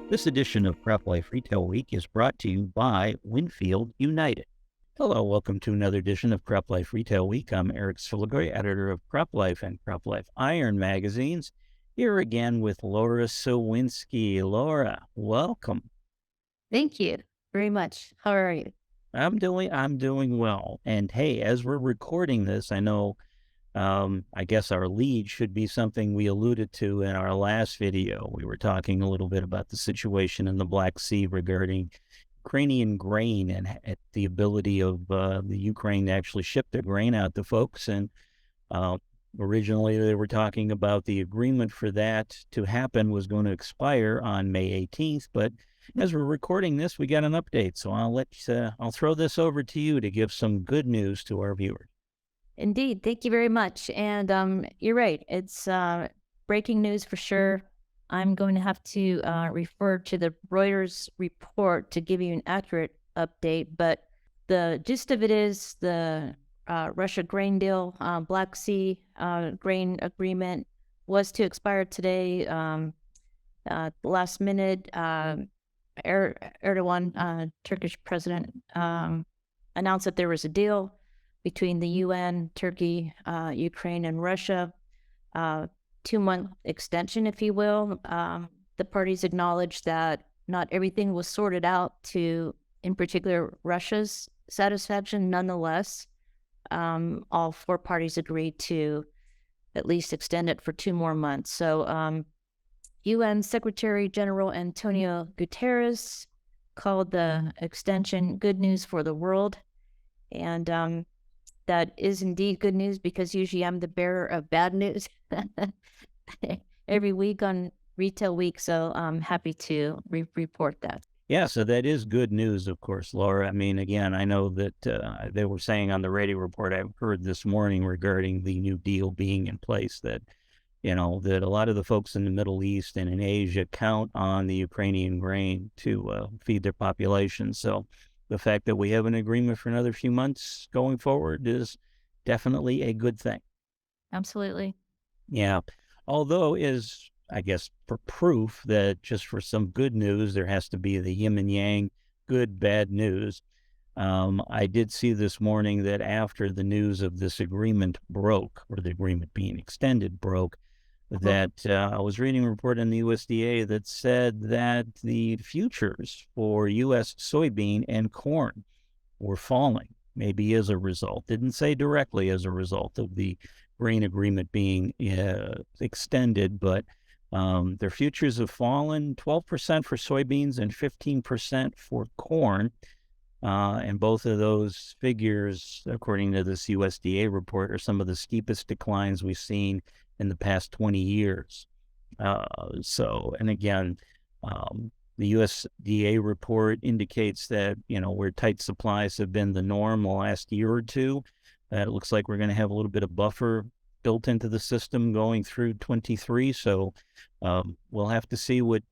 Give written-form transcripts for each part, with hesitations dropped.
This edition of Crop Life Retail Week is brought to you by Winfield United. Hello, welcome to another edition of Crop Life Retail Week. I'm Eric Sfiligoj, editor of Crop Life and Crop Life Iron magazines, here again with Lara Sowinski. Lara, welcome. Thank you very much. How are you? I'm doing well. And hey, as we're recording this, I know I guess our lead should be something we alluded to in our last video. We were talking a little bit about the situation in the Black Sea regarding Ukrainian grain and the ability of the Ukraine to actually ship their grain out to folks. And uh, originally they were talking about the agreement for that to happen was going to expire on May 18th. But as we're recording this, we got an update. So I'll throw this over to you to give some good news to our viewers. Indeed. Thank you very much. And you're right. It's breaking news for sure. I'm going to have to refer to the Reuters report to give you an accurate update. But the gist of it is the Russia grain deal, Black Sea grain agreement was to expire today. Last minute, Erdogan, Turkish president, announced that there was a deal between the UN, Turkey, Ukraine, and Russia, 2-month extension, if you will. The parties acknowledged that not everything was sorted out to, in particular, Russia's satisfaction. Nonetheless, all 4 parties agreed to at least extend it for 2 more months. So UN Secretary General Antonio Guterres called the extension good news for the world. And that is indeed good news because usually I'm the bearer of bad news every week on Retail Week. So I'm happy to report that. Yeah, so that is good news, of course, Lara. I mean, again, I know that they were saying on the radio report I heard this morning regarding the new deal being in place that, that a lot of the folks in the Middle East and in Asia count on the Ukrainian grain to feed their population. So the fact that we have an agreement for another few months going forward is definitely a good thing. Absolutely. Yeah. Although is, I guess, for proof that just for some good news, there has to be the yin and yang, good, bad news. I did see this morning that after the news of this agreement broke, or the agreement being extended broke, that I was reading a report in the USDA that said that the futures for U.S. soybean and corn were falling, maybe as a result. Didn't say directly as a result of the grain agreement being extended, but their futures have fallen 12% for soybeans and 15% for corn. And both of those figures, according to this USDA report, are some of the steepest declines we've seen in the past 20 years. And again, the USDA report indicates that, where tight supplies have been the norm the last year or two, that it looks like we're going to have a little bit of buffer built into the system going through 23. So we'll have to see what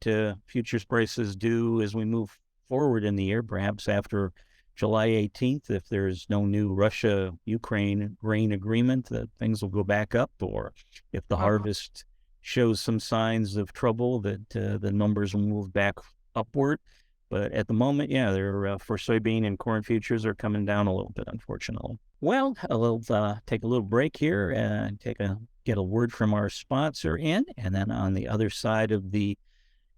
futures prices do as we move forward in the year, perhaps after July 18th, if there's no new Russia-Ukraine grain agreement, that things will go back up, or if the harvest shows some signs of trouble, that the numbers will move back upward. But at the moment, yeah, they're for soybean and corn futures are coming down a little bit, unfortunately. Well, I'll take a little break here and get a word from our sponsor in, and then on the other side of the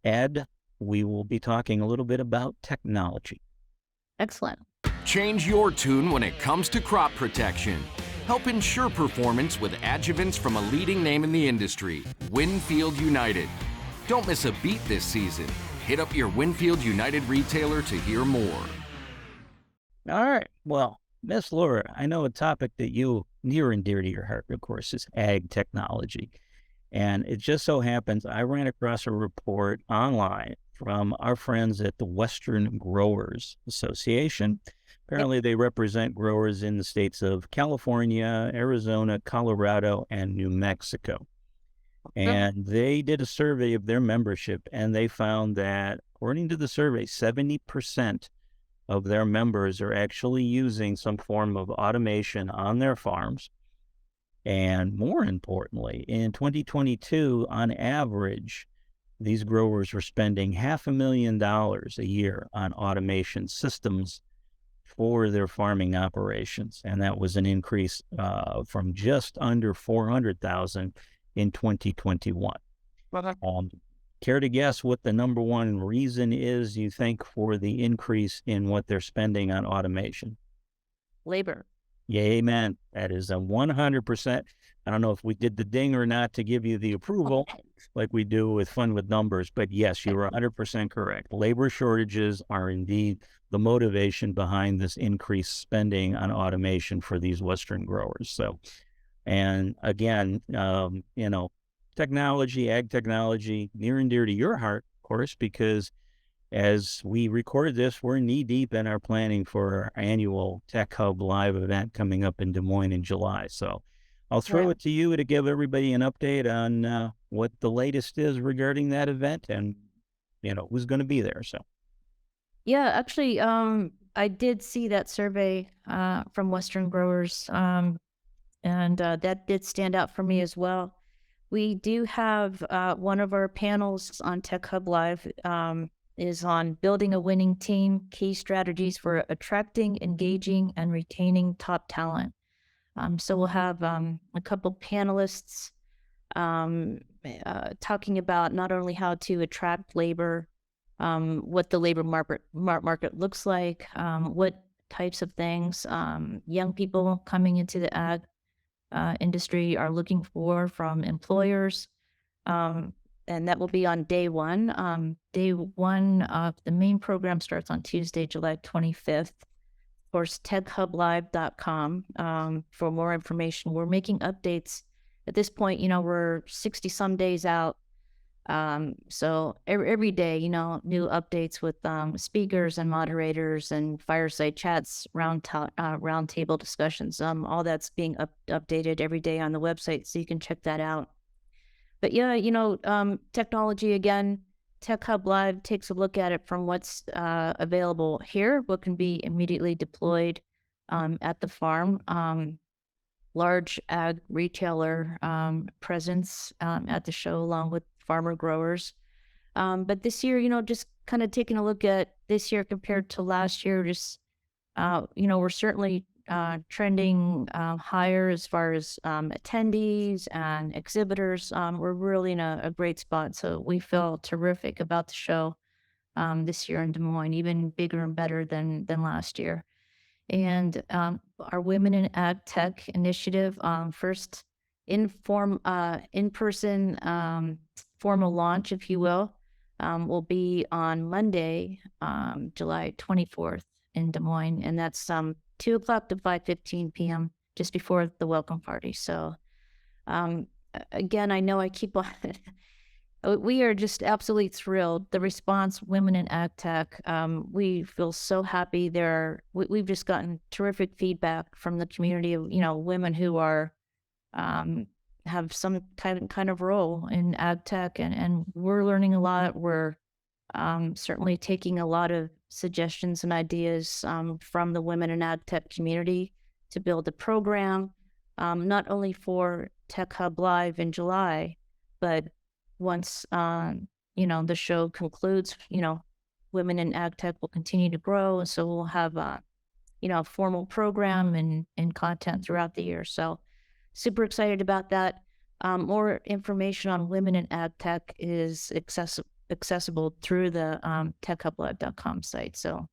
ad, we will be talking a little bit about technology. Excellent. Change your tune when it comes to crop protection. Help ensure performance with adjuvants from a leading name in the industry, Winfield United. Don't miss a beat this season. Hit up your Winfield United retailer to hear more. All right. Well, Miss Lara, I know a topic that you near and dear to your heart, of course, is ag technology. And it just so happens I ran across a report online from our friends at the Western Growers Association. Apparently, they represent growers in the states of California, Arizona, Colorado, and New Mexico. And they did a survey of their membership, and they found that, according to the survey, 70% of their members are actually using some form of automation on their farms. And more importantly, in 2022, on average, these growers were spending $500,000 a year on automation systems for their farming operations, and that was an increase from just under 400,000 in 2021. Um, Care to guess what the number one reason is, you think, for the increase in what they're spending on automation? Labor. Yeah, amen. That is a 100%. I don't know if we did the ding or not to give you the approval like we do with Fun with Numbers, but yes, you were 100% correct. Labor shortages are indeed the motivation behind this increased spending on automation for these Western growers. So, and again, technology, ag technology, near and dear to your heart, of course, because as we record this, we're knee deep in our planning for our annual Tech Hub Live event coming up in Des Moines in July. So I'll throw it to you to give everybody an update on what the latest is regarding that event and, who's going to be there. So. Yeah, actually, I did see that survey from Western growers, and that did stand out for me as well. We do have one of our panels on Tech Hub Live is on building a winning team, key strategies for attracting, engaging, and retaining top talent. So we'll have a couple panelists talking about not only how to attract labor, what the labor market looks like, what types of things young people coming into the ag industry are looking for from employers. And that will be on day one. Day one of the main program starts on Tuesday, July 25th. Of course, techhublive.com for more information. We're making updates. At this point, we're 60 some days out. So every day, new updates with speakers and moderators and fireside chats, round table discussions. All that's being updated every day on the website, so you can check that out. But yeah, technology again. Tech Hub Live takes a look at it from what's available here, what can be immediately deployed at the farm. Large ag retailer presence at the show, along with farmer growers. But this year, just kind of taking a look at this year compared to last year, just, we're certainly trending higher as far as attendees and exhibitors. We're really in a great spot. So we feel terrific about the show this year in Des Moines, even bigger and better than last year. And our Women in Ag Tech initiative, first in-person formal launch, if you will be on Monday, July 24th in Des Moines. And that's 2 o'clock to 5:15 p.m., just before the welcome party. So again, I know I keep on we are just absolutely thrilled. The response, Women in Ag Tech, we feel so happy. We've just gotten terrific feedback from the community of, women who are have some kind of role in ag tech, and we're learning a lot. We're certainly taking a lot of suggestions and ideas from the Women in Ag Tech community to build a program, not only for Tech Hub Live in July, but once the show concludes, Women in Ag Tech will continue to grow, and so we'll have a formal program and content throughout the year. So super excited about that. More information on Women in Ag Tech is accessible through the techhublive.com site. So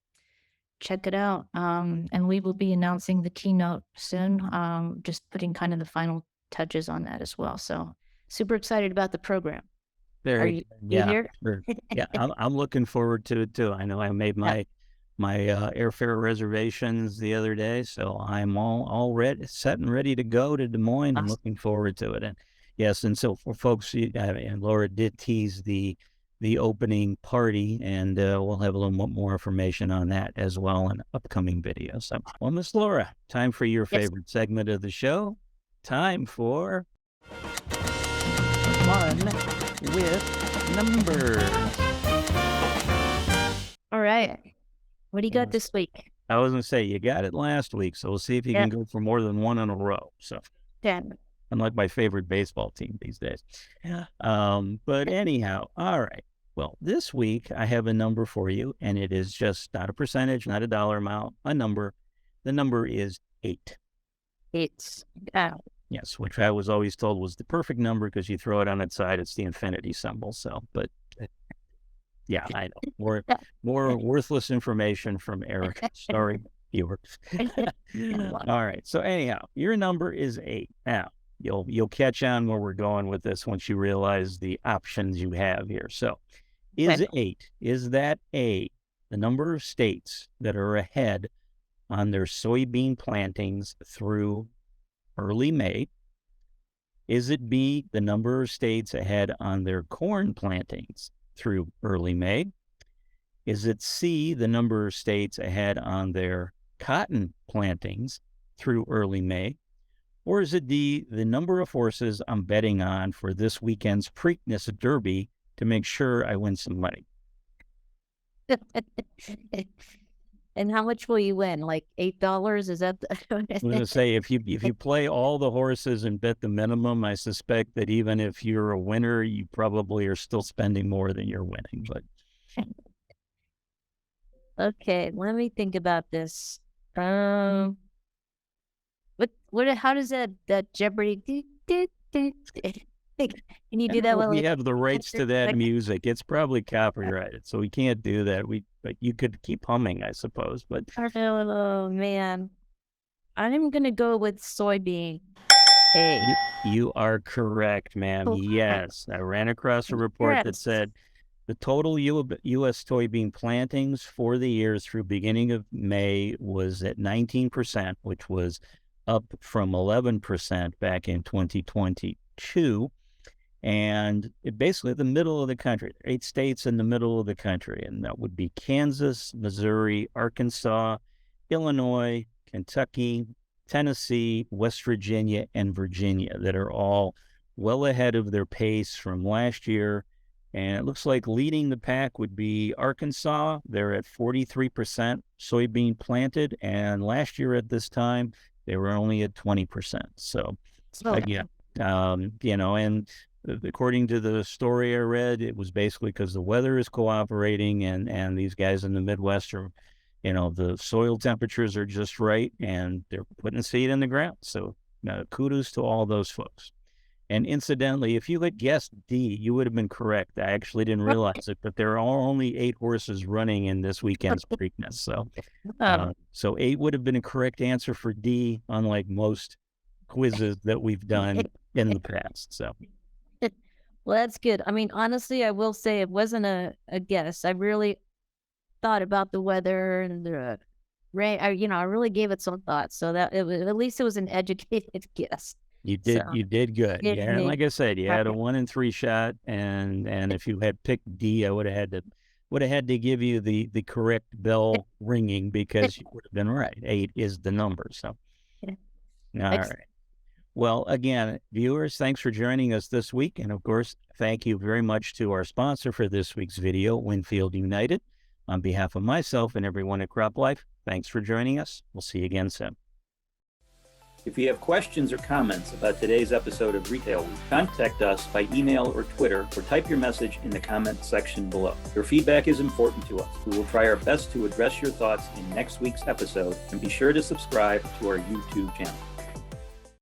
check it out. And we will be announcing the keynote soon, just putting kind of the final touches on that as well. So super excited about the program. Very good. Yeah, here? sure. Yeah, I'm looking forward to it too. I know I made my airfare reservations the other day, so I'm all ready, set and ready to go to Des Moines. Awesome. I'm looking forward to it. And yes, and so for folks, and Laura did tease the opening party, and we'll have a little more information on that as well in upcoming videos. So, well, Miss Laura, time for your favorite segment of the show. Time for Fun with Numbers. All right. What do you got this week? I was going to say, you got it last week, so we'll see if you can go for more than one in a row. So 10. unlike my favorite baseball team these days. But anyhow, all right. Well, this week I have a number for you, and it is just not a percentage, not a dollar amount, a number. The number is 8. It's Yes, which I was always told was the perfect number because you throw it on its side, it's the infinity symbol. So, but yeah, I know. More worthless information from Eric. Sorry, viewers. All right. So anyhow, your number is 8. Now, you'll catch on where we're going with this once you realize the options you have here. So, is 8, is that A, the number of states that are ahead on their soybean plantings through early May? Is it B, the number of states ahead on their corn plantings through early May? Is it C, the number of states ahead on their cotton plantings through early May? Or is it D, the number of horses I'm betting on for this weekend's Preakness Derby to make sure I win some money? And how much will you win? Like $8? Is that I'm going to say if you play all the horses and bet the minimum, I suspect that even if you're a winner, you probably are still spending more than you're winning. But okay, let me think about this. What? How does that Jeopardy? Can you do that we one? have the rights to that music. It's probably copyrighted, so we can't do that. But you could keep humming, I suppose. But oh man, I'm gonna go with soybean. Hey, you are correct, ma'am. Yes, I ran across a report that said the total U.S. soybean plantings for the year through beginning of May was at 19%, which was up from 11% back in 2022. And it basically the middle of the country, 8 states in the middle of the country, and that would be Kansas, Missouri, Arkansas, Illinois, Kentucky, Tennessee, West Virginia, and Virginia that are all well ahead of their pace from last year. And it looks like leading the pack would be Arkansas. They're at 43% soybean planted, and last year at this time, they were only at 20%. So, again, and according to the story I read, it was basically because the weather is cooperating and these guys in the Midwest are, the soil temperatures are just right and they're putting seed in the ground. So kudos to all those folks. And incidentally, if you had guessed D, you would have been correct. I actually didn't realize it, but there are only 8 horses running in this weekend's Preakness. So 8 would have been a correct answer for D, unlike most quizzes that we've done in the past. So. Well, that's good. I mean, honestly, I will say it wasn't a guess. I really thought about the weather and the rain. I really gave it some thought. So that at least it was an educated guess. You did good. Yeah, and like I said, you had a 1 in 3 shot, and if you had picked D, I would have had to give you the correct bell ringing because you would have been right. 8 is the number. So, all right. Well, again, viewers, thanks for joining us this week. And of course, thank you very much to our sponsor for this week's video, Winfield United. On behalf of myself and everyone at Crop Life, thanks for joining us. We'll see you again soon. If you have questions or comments about today's episode of Retail Week, contact us by email or Twitter, or type your message in the comment section below. Your feedback is important to us. We will try our best to address your thoughts in next week's episode, and be sure to subscribe to our YouTube channel.